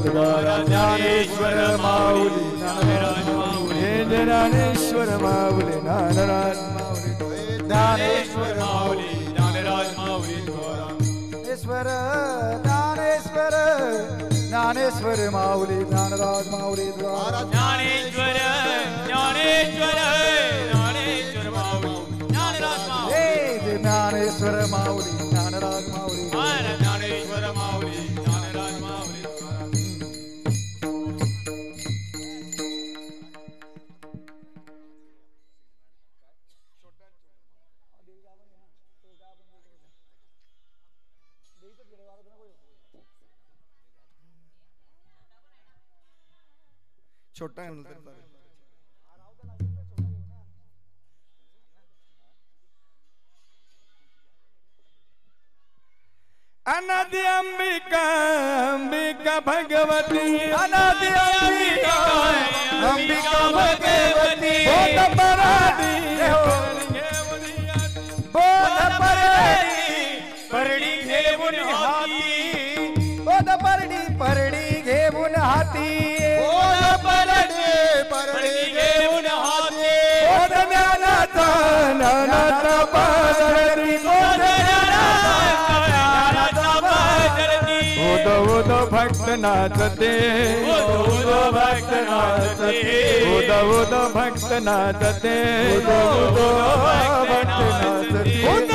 ज्ञानेश्वर माऊली ज्ञानेश्वर माऊली नानराज माऊली ज्ञानेश्वर माऊली ज्ञानराज माऊली ईश्वर ज्ञानेश्वर ज्ञानेश्वर माऊली ज्ञानराज माऊली ज्ञानेश्वर ज्ञानेश्वर ज्ञानेश्वर माऊली ज्ञानराज माऊली ज्ञानेश्वर माऊली ज्ञानराज माऊली ज्ञानेश्वर माऊली ज्ञानराज माऊली छोटा है नंतर अनादि अंबिका अंबिका भगवती अनादि अंबिका अंबिका भगवती बोध परादी बोध परादी परडी घेऊन हाती बोध परडी घेऊन हाती परडी घेऊन हाती बोध ज्ञानाचा ज्ञानाचा पादरी बोध ज्ञानाचा पादरी उद भक्त नाचते उद भक्त नाचते उद भक्त नाचते उद भक्त नाचते उद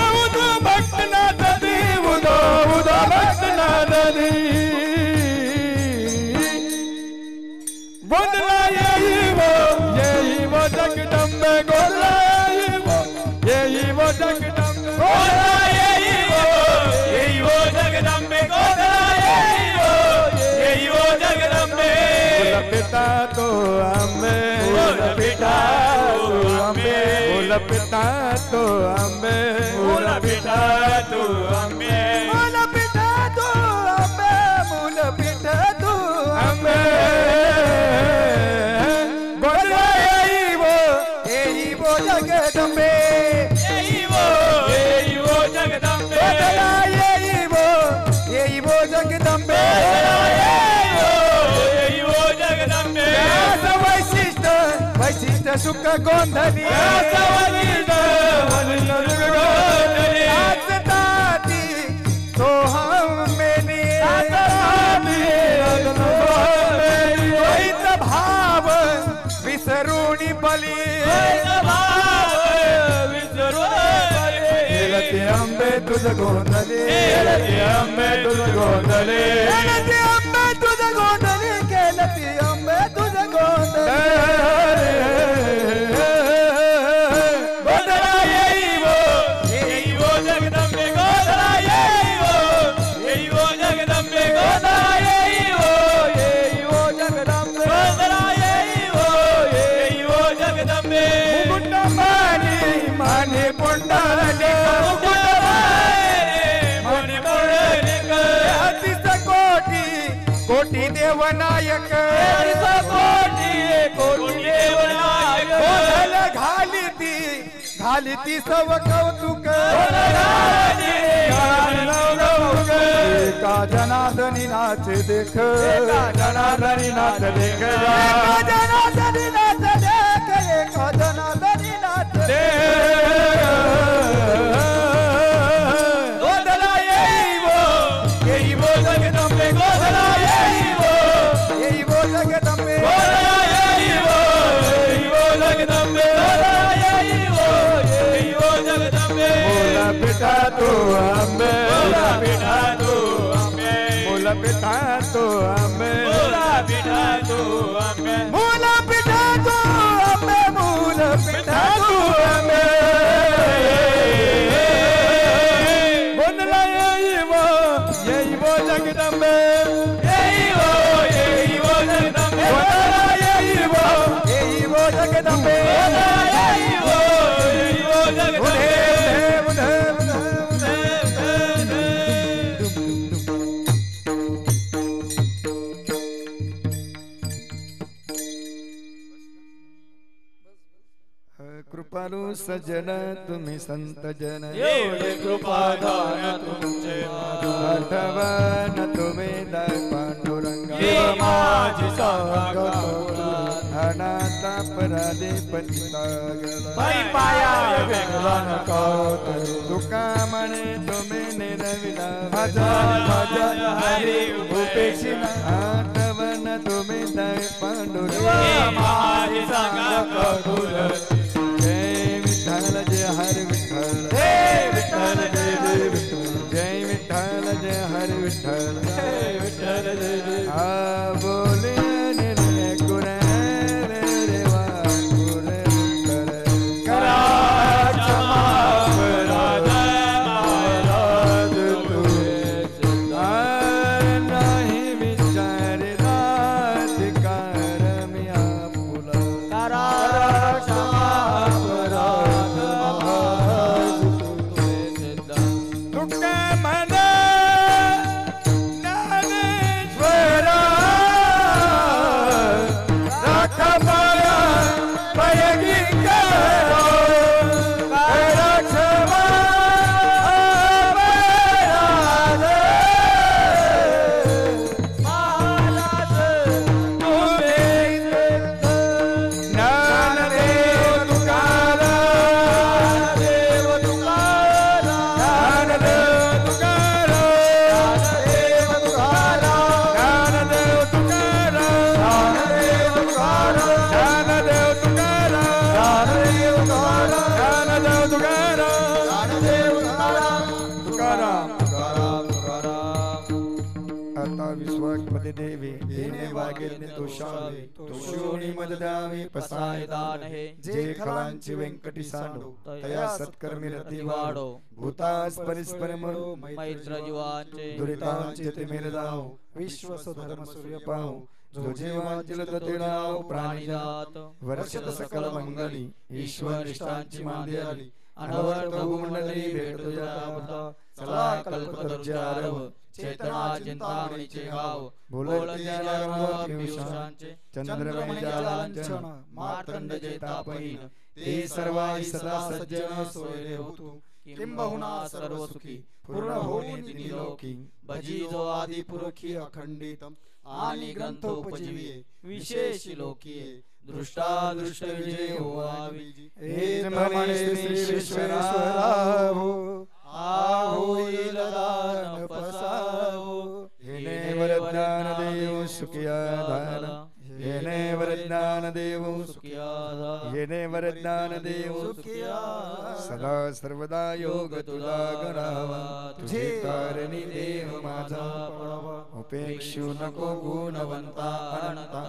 भक्त नाचते उद भक्त नाचते बोधला यही वो जगदम्बे गोला यही वो जगदम्बे गोला यही वो जगदम्बे गोला यही वो जगदम्बे बोल पिता तो अम्बे बोल पिता तो अम्बे बोल पिता तो अम्बे बोल पिता तो अम्बे बोल पिता तो अम्बे बोल पिता तो अम्बे जगदम्बे यही वो जगदम्बे यही वो जगदम्बे यही वो जगदम्बे वैशिष्ट वैशिष्ट सुख गोंधली आजताती तो हम मेनी भाव विसरुणी बली अंबे तुझ गोंधले अंबे तुझ गोंधले अंबे तुझ गोंधले केले विनती अंबे तुझे गोंधळ गोंधळा येई वो जगदंबे गोंधळा येई वो जगदंबे गोंधळा येई वो जगदंबे गोंधळा येई वो जगदंबे मुकुट मानी माने पुंडलिक मने पुंडलिक अतिस कोटी कोटी देवनायक कोटी देवनायक घालिती सव कौतुक एका जनार्दनी नाच देख जनार्दनी नाथ देख एका जनार्दनी नाच देख एका जनार्दनी नाच गोंधळा येई वो जगदंबे गोंधळा येई वो जगदंबे गोंधळा येई वो जगदंबे गोंधळा येई वो जगदंबे मोला पिता तो आंबे मोला पिठा तू आंबे मोला पिता तो आंबे मोला पिठा तू आंबे मूल पिता तो अम्बे मूल पिता तो अम्बे गोंधळा येई वो जगदंबे येई वो जगदंबे गोंधळा येई वो जगदंबे येई वो जगदंबे कृपालू सज्जन तुम्ही संत जन एवढे कृपादान तुमचे आठवण तुम्ही दाय पांडुरंग हे माझी सांगा अनाथ अपराधी पतिता पायी पाया वेगळा नका तुका म्हणे तुम्ही निरविला भजन हरी उपेक्षिला आठवण तुम्ही दाय पांडुरंग हे माझी सांगा कबूल जय विठ्ठल जय हर विठ्ठल जय विठ्ठल जय विठ्ठल जय विठ्ठल जय हर विठ्ठल जय विठ्ठल जय जय आ बोले निर्णय गुरे रे वा गुरे विठ्ठल करा क्षमा अपराध महाराज तुझे आर नाही विचारला अधिकार मी आपुला करा क्षमा अपराध महाराज तुझे सिद्ध तुका म्हणा ज्ञानेश्वरा राख पाया पयगी करो करा क्षमा अपराध महाराज तुम्ही ज्ञानदेव तुकाराम देव तुकारा ज्ञानदेव तुकाराम देव तुकाराम ज्ञानदेव तुकाराम देव तुकाराम ज्ञानदेव तुकाराम देव तुकाराम ज्ञानदेव तुकाराम देव तुकाराम तुकाराम तुकाराम तुकाराम आता विश्वामध्ये देवी देणे वागेल तो शावे तो शिवणी मद द्यावे पसाय दान हे जे खलांची व्यंकटी सांडो तया सत्कर्मी रती वाढो भूतास परिस्पर मरो मैत्र जीवांचे दुरितांचे ते मेरे जाओ विश्व सुधर्म सूर्य पाहो जो जीवांचे ते राव प्राणी प्राणिजात वर्षत सकल मंगली ईश्वर निष्ठांची मांदी आली अनवर प्रभू मंडळी भेट तुझ्या आवता चला कल्पतरुच्या आरव चेतना चिंतामणीचे गाव बोलत ज्ञानारंभ पियुषांचे चंद्रमणीच्या लांछन मार्तंड जेता पहिन ते सर्वाई सदा सज्जन सोयरे होतु किंबहुना सर्व सुखी पूर्ण होऊन निलोकी भजी जो आदि पुरखी अखंडितम आणि ग्रंथोपजीवी विशेष लोकीये दृष्टा दृष्ट विजय होवावी हेत म्हणे श्री विश्वेश्वरा हो होईल दान पसावो हेने वरज्ञान देव सुखिया दान हेने वरज्ञान देव सुखिया येणे वरदान देव सुखिया सदा सर्वदा योग तुझा गणावा तुझे कारणी देव माझा उपेक्षू नको गुणवंता अनंता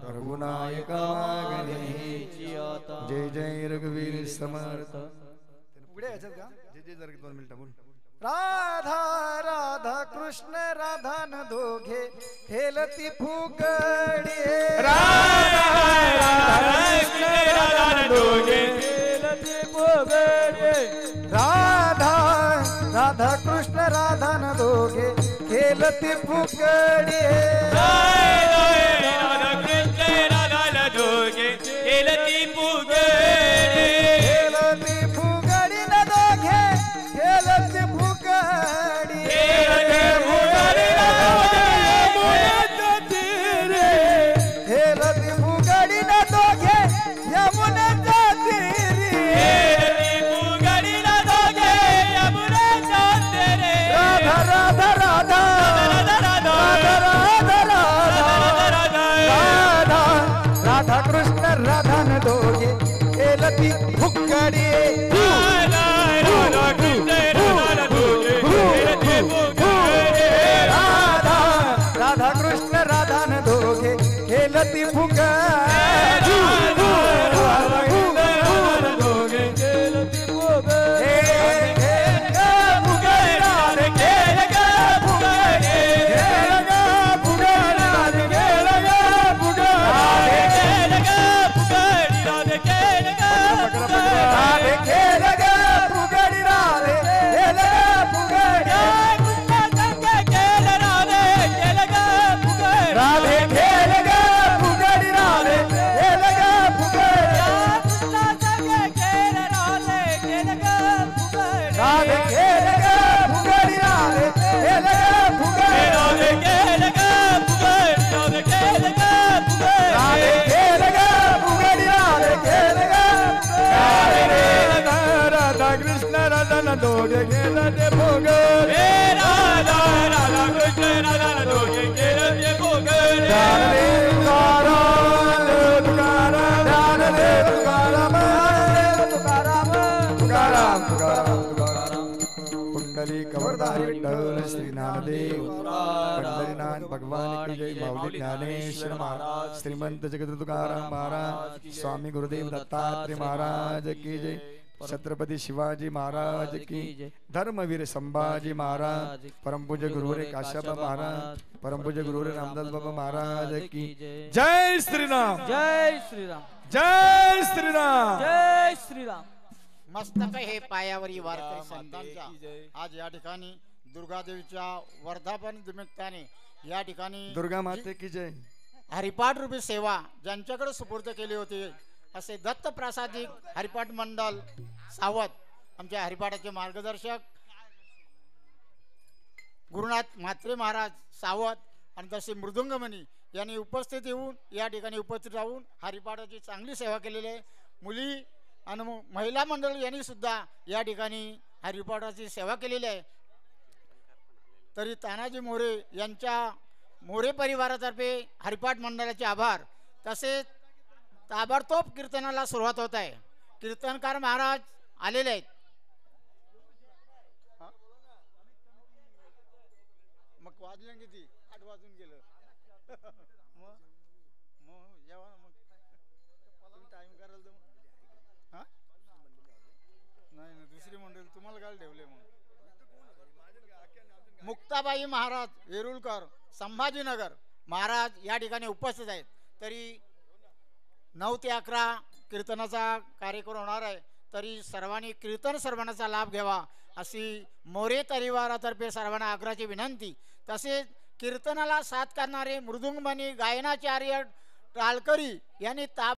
रघुनायका मागणे जय जय रघुवीर समर्थ पुढे यायचं का जय जय जरा 2 मिनिटं बोल राधा राधा कृष्ण राधा न दोघे खेलती फुगडी राधा दोघे राधा राधा कृष्ण राधा न दोघे खेलती फुगडी राधा कृष्ण राधा दोघे खेलती फुगडी खेलती फुगडी न दोघे खेलती फुगडी खेलती फुगडी न दोघे यमुनेच्या तीरी राधा राधा राधा राधा राधा कृष्ण राधा न दोघे खेलती फुगडी राधा राधा कृष्ण राधा न दोघे खेलती दोघे खेलते फुगडी राधा राधा कृष्ण राधा दोघे खेलते फुगडी पुंडली कवरदारी विठ्ठल श्री नामदेव पंढरीनाथ भगवान की जय माऊली ज्ञानेश्वर महाराज श्रीमंत जगत तुकाराम महाराज स्वामी गुरुदेव दत्तात्रेय महाराज की जय छत्रपति शिवाजी महाराज की धर्मवीर संभाजी महाराज परम पूज्य गुरुरे काश्यप महाराज परम पूज्य गुरुरे रामदास बाबा महाराज की जय श्री राम जय श्रीराम जय श्री राम जय श्रीराम मस्तक हे पायावरी वारकरी संतांच्या आज या ठिकाणी दुर्गादेवीच्या वर्धापन निमित्ताने या ठिकाणी दुर्गा माते की जय हरिपाठ रूपी सेवा ज्यांच्याकडे सुपूर्द केली होती असे दत्त प्रासादिक हरिपाठ मंडल सावत आमच्या हरिपाठाचे मार्गदर्शक गुरुनाथ म्हात्रे महाराज सावत आणि तसे मृदुंगमणी यांनी उपस्थित येऊन या ठिकाणी उपस्थित राहून हरिपाठाची चांगली सेवा केलेली आहे मुली आणि महिला मंडळ यांनी सुद्धा या ठिकाणी हरिपाठाची सेवा केलेली आहे तरी तानाजी मोरे यांच्या मोरे परिवारातर्फे हरिपाठ मंडळाचे आभार तसेच ताबडतोब कीर्तनाला सुरुवात होत आहे कीर्तनकार महाराज आलेले आहेत मग वाजले किती 8 वाजून गेलं मग जेव्हा मग तुम्ही टाइम कराल तर हा नाही ना दुसरी मंडळी तुम्हाला काय ठेवले मग मुक्ताबाई महाराज वेरुळकर संभाजीनगर महाराज या ठिकाणी उपस्थित आहेत तरी 9 ते 11 कीर्तनाचा कार्यक्रम होणार आहे तरी सर्वांनी कीर्तन सर्वांचा लाभ घ्यावा अशी मोरे परिवारातर्फे सर्वांना आग्रहाची विनंती तसेच कीर्तनाला साथ करणारे मृदुंगमणी गायनाचार्य टाळकरी यांनी